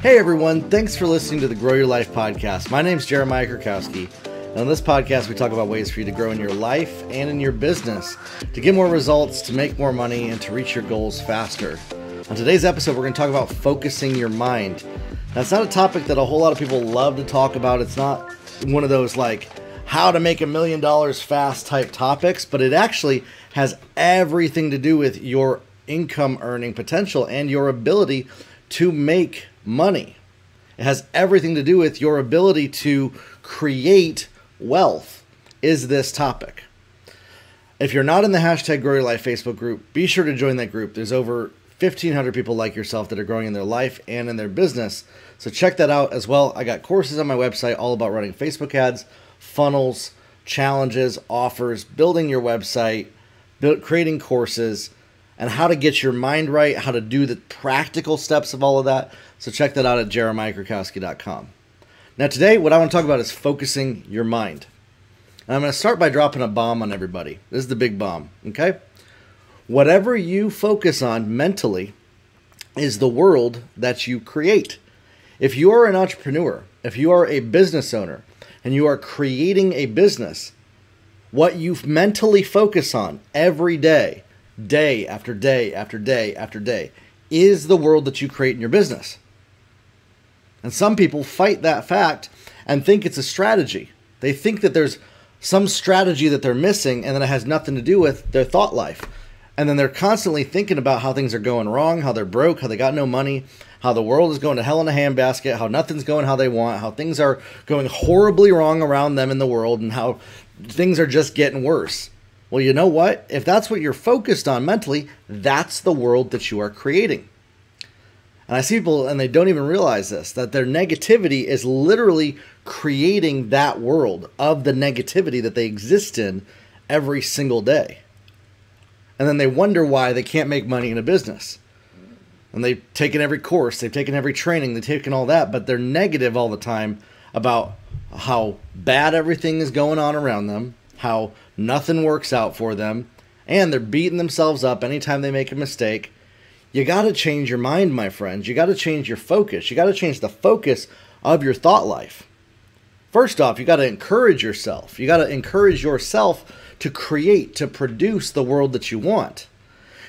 Hey everyone, thanks for listening to the Grow Your Life podcast. My name's Jeremiah Krakowski, and on this podcast we talk about ways for you to grow in your life and in your business, to get more results, to make more money, and to reach your goals faster. On today's episode, we're going to talk about focusing your mind. Now, it's not a topic that a whole lot of people love to talk about. It's not one of those like how to make $1 million fast type topics, but it actually has everything to do with your income earning potential and your ability to make money. It has everything to do with your ability to create wealth is this topic. If you're not in the hashtag Grow Your Life Facebook group, be sure to join that group. There's over 1,500 people like yourself that are growing in their life and in their business. So check that out as well. I got courses on my website all about running Facebook ads, funnels, challenges, offers, building your website, creating courses, and how to get your mind right, how to do the practical steps of all of that. So check that out at jeremiahkrakowski.com. Now today, what I want to talk about is focusing your mind. And I'm going to start by dropping a bomb on everybody. This is the big bomb, okay? Whatever you focus on mentally is the world that you create. If you are an entrepreneur, if you are a business owner, and you are creating a business, what you mentally focus on every day, day after day after day after day, is the world that you create in your business. And some people fight that fact and think it's a strategy. They think that there's some strategy that they're missing and that it has nothing to do with their thought life. And then they're constantly thinking about how things are going wrong, how they're broke, how they got no money, how the world is going to hell in a handbasket, how nothing's going how they want, how things are going horribly wrong around them in the world, and how things are just getting worse. Well, you know what? If that's what you're focused on mentally, that's the world that you are creating. And I see people, and they don't even realize this, that their negativity is literally creating that world of the negativity that they exist in every single day. And then they wonder why they can't make money in a business. And they've taken every course, they've taken every training, they've taken all that, but they're negative all the time about how bad everything is going on around them, how nothing works out for them, and they're beating themselves up anytime they make a mistake. You got to change your mind, my friends. You got to change your focus. You got to change the focus of your thought life. First off, you got to encourage yourself. You got to encourage yourself to create, to produce the world that you want.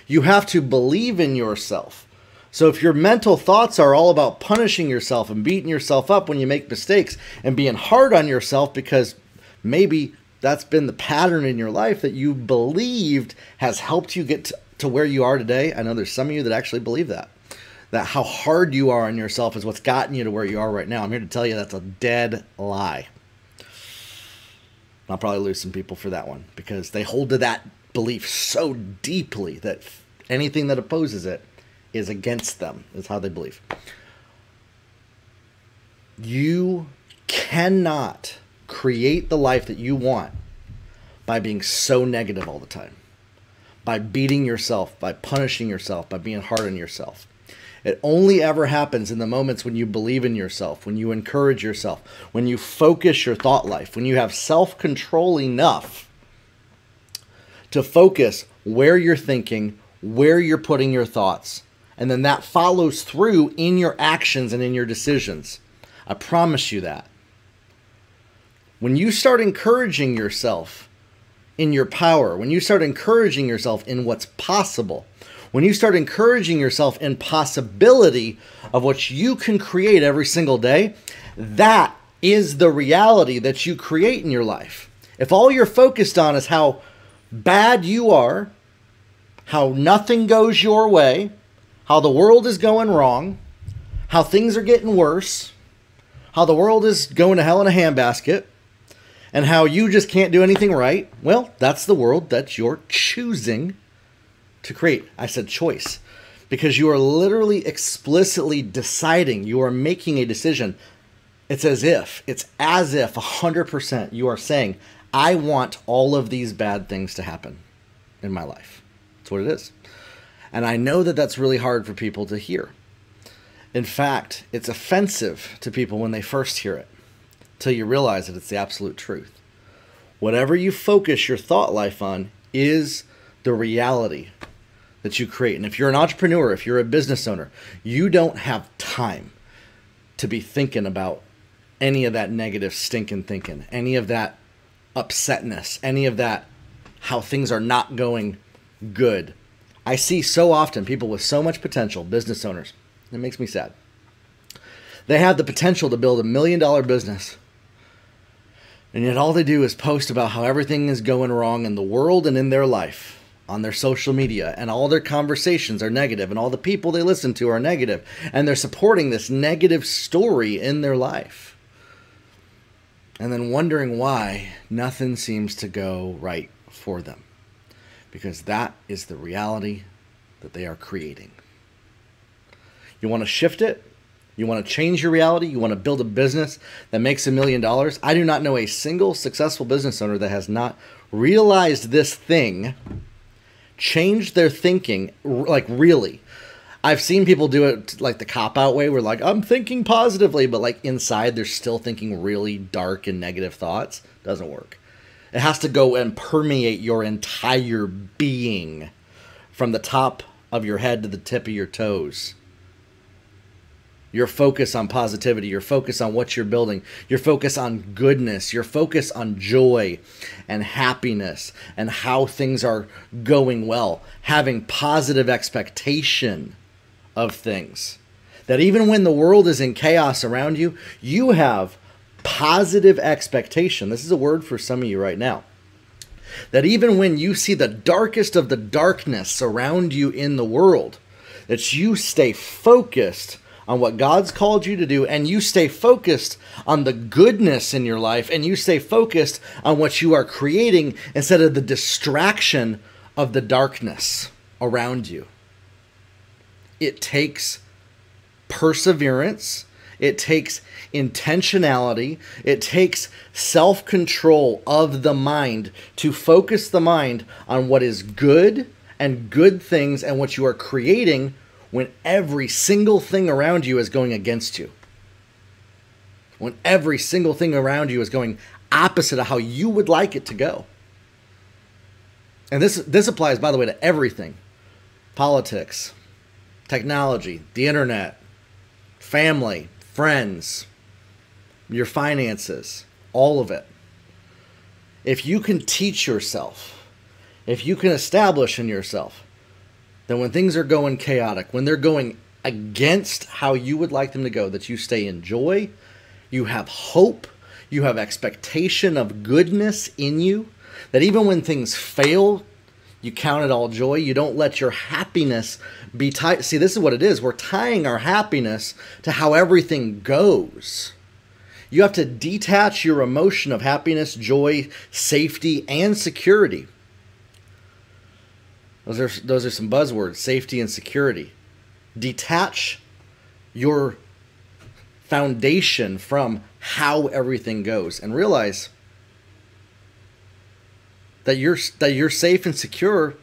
You have to believe in yourself. So if your mental thoughts are all about punishing yourself and beating yourself up when you make mistakes and being hard on yourself because maybe that's been the pattern in your life that you believed has helped you get to where you are today. I know there's some of you that actually believe that how hard you are on yourself is what's gotten you to where you are right now. I'm here to tell you that's a dead lie. I'll probably lose some people for that one because they hold to that belief so deeply that anything that opposes it is against them, is how they believe. You cannot create the life that you want by being so negative all the time, by beating yourself, by punishing yourself, by being hard on yourself. It only ever happens in the moments when you believe in yourself, when you encourage yourself, when you focus your thought life, when you have self-control enough to focus where you're thinking, where you're putting your thoughts, and then that follows through in your actions and in your decisions. I promise you that. When you start encouraging yourself in your power, when you start encouraging yourself in what's possible, when you start encouraging yourself in possibility of what you can create every single day, that is the reality that you create in your life. If all you're focused on is how bad you are, how nothing goes your way, how the world is going wrong, how things are getting worse, how the world is going to hell in a handbasket, and how you just can't do anything right, well, that's the world that you're choosing to create. I said choice because you are literally explicitly deciding. You are making a decision. It's as if 100% you are saying, I want all of these bad things to happen in my life. That's what it is. And I know that that's really hard for people to hear. In fact, it's offensive to people when they first hear it, till you realize that it's the absolute truth. Whatever you focus your thought life on is the reality that you create. And if you're an entrepreneur, if you're a business owner, you don't have time. to be thinking about any of that negative stinking thinking, any of that upsetness, any of that how things are not going good. I see so often people with so much potential, business owners. It makes me sad. They have the potential to build $1 million business, and yet all they do is post about how everything is going wrong in the world and in their life on their social media, and all their conversations are negative, and all the people they listen to are negative, and they're supporting this negative story in their life, and then wondering why nothing seems to go right for them, because that is the reality that they are creating. You want to shift it? You want to change your reality? You want to build a business that makes $1 million? I do not know a single successful business owner that has not realized this thing, changed their thinking, like really. I've seen people do it like the cop-out way, where like, I'm thinking positively, but like inside they're still thinking really dark and negative thoughts. Doesn't work. It has to go and permeate your entire being, from the top of your head to the tip of your toes. Your focus on positivity, your focus on what you're building, your focus on goodness, your focus on joy and happiness and how things are going well. Having positive expectation of things. That even when the world is in chaos around you, you have positive expectation. This is a word for some of you right now. That even when you see the darkest of the darkness around you in the world, that you stay focused on what God's called you to do, and you stay focused on the goodness in your life, and you stay focused on what you are creating instead of the distraction of the darkness around you. It takes perseverance. It takes intentionality. It takes self-control of the mind to focus the mind on what is good and good things and what you are creating when every single thing around you is going against you. When every single thing around you is going opposite of how you would like it to go. And this applies, by the way, to everything. Politics, technology, the internet, family, friends, your finances, all of it. If you can teach yourself, if you can establish in yourself, then when things are going chaotic, when they're going against how you would like them to go, that you stay in joy, you have hope, you have expectation of goodness in you, that even when things fail, you count it all joy. You don't let your happiness be tied. See, this is what it is. We're tying our happiness to how everything goes. You have to detach your emotion of happiness, joy, safety, and security. Those are some buzzwords, safety and security. Detach your foundation from how everything goes, and realize that you're safe and secure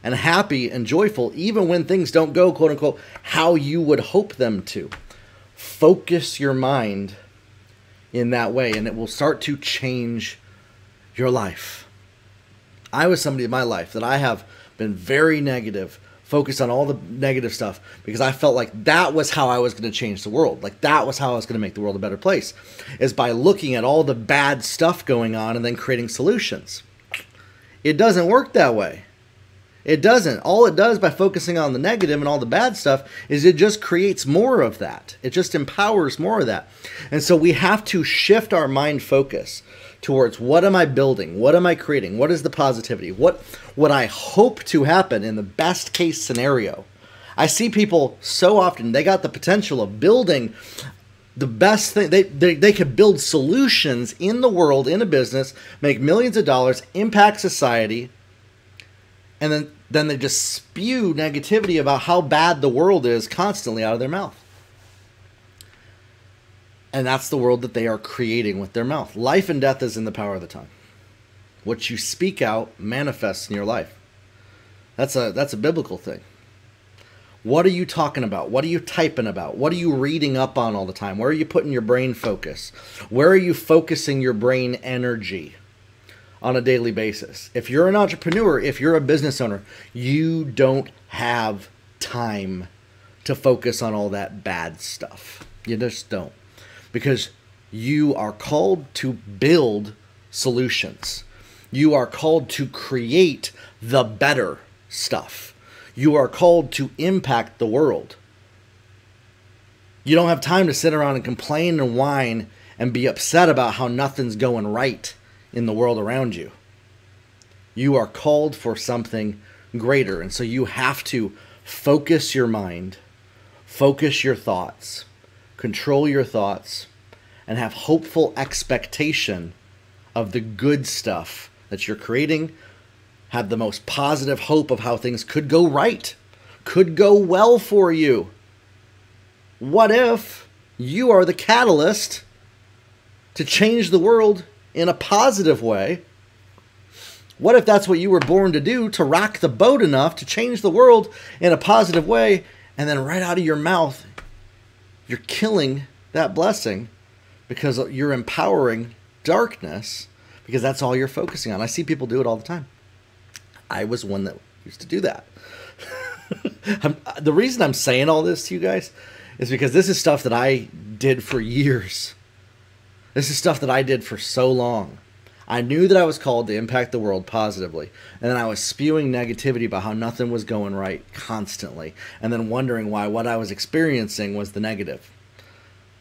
and happy and joyful even when things don't go, quote unquote, how you would hope them to. Focus your mind in that way, and it will start to change your life. I was somebody in my life that I have been very negative, focused on all the negative stuff, because I felt like that was how I was going to change the world. Like that was how I was going to make the world a better place, is by looking at all the bad stuff going on and then creating solutions. It doesn't work that way. It doesn't. All it does by focusing on the negative and all the bad stuff is it just creates more of that. It just empowers more of that. And so we have to shift our mind focus towards, what am I building? What am I creating? What is the positivity? What I hope to happen in the best case scenario? I see people so often, they got the potential of building the best thing. They could build solutions in the world, in a business, make millions of dollars, impact society, and then they just spew negativity about how bad the world is constantly out of their mouth. And that's the world that they are creating with their mouth. Life and death is in the power of the tongue. What you speak out manifests in your life. That's a biblical thing. What are you talking about? What are you typing about? What are you reading up on all the time? Where are you putting your brain focus? Where are you focusing your brain energy on a daily basis? If you're an entrepreneur, if you're a business owner, you don't have time to focus on all that bad stuff. You just don't. because you are called to build solutions. You are called to create the better stuff. You are called to impact the world. You don't have time to sit around and complain and whine and be upset about how nothing's going right in the world around you. You are called for something greater. And so you have to focus your mind, focus your thoughts, control your thoughts, and have hopeful expectation of the good stuff that you're creating. Have the most positive hope of how things could go right, could go well for you. What if you are the catalyst to change the world in a positive way? What if that's what you were born to do, to rock the boat enough to change the world in a positive way, and then right out of your mouth, you're killing that blessing because you're empowering darkness, because that's all you're focusing on. I see people do it all the time. I was one that used to do that. The reason I'm saying all this to you guys is because this is stuff that I did for years. This is stuff that I did for so long. I knew that I was called to impact the world positively, and then I was spewing negativity about how nothing was going right constantly, and then wondering why what I was experiencing was the negative.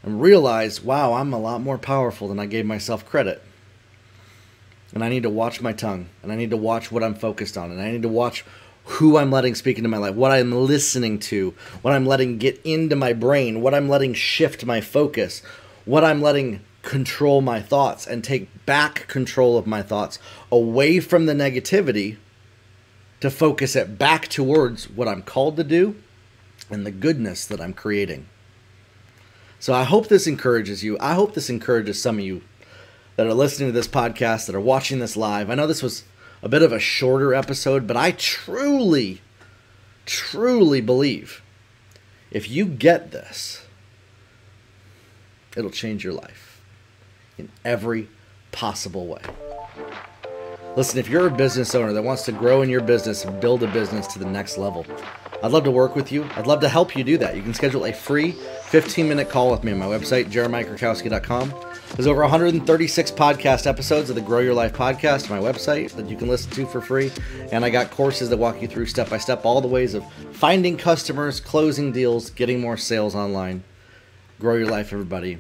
And realized, wow, I'm a lot more powerful than I gave myself credit. And I need to watch my tongue, and I need to watch what I'm focused on, and I need to watch who I'm letting speak into my life, what I'm listening to, what I'm letting get into my brain, what I'm letting shift my focus, what I'm letting control my thoughts, and take back control of my thoughts away from the negativity to focus it back towards what I'm called to do and the goodness that I'm creating. So I hope this encourages you. I hope this encourages some of you that are listening to this podcast, that are watching this live. I know this was a bit of a shorter episode, but I truly, truly believe if you get this, it'll change your life in every possible way. Listen, if you're a business owner that wants to grow in your business and build a business to the next level, I'd love to work with you. I'd love to help you do that. You can schedule a free 15-minute call with me on my website, jeremiahkrakowski.com. There's over 136 podcast episodes of the Grow Your Life podcast on my website that you can listen to for free. And I got courses that walk you through step-by-step all the ways of finding customers, closing deals, getting more sales online. Grow your life, everybody.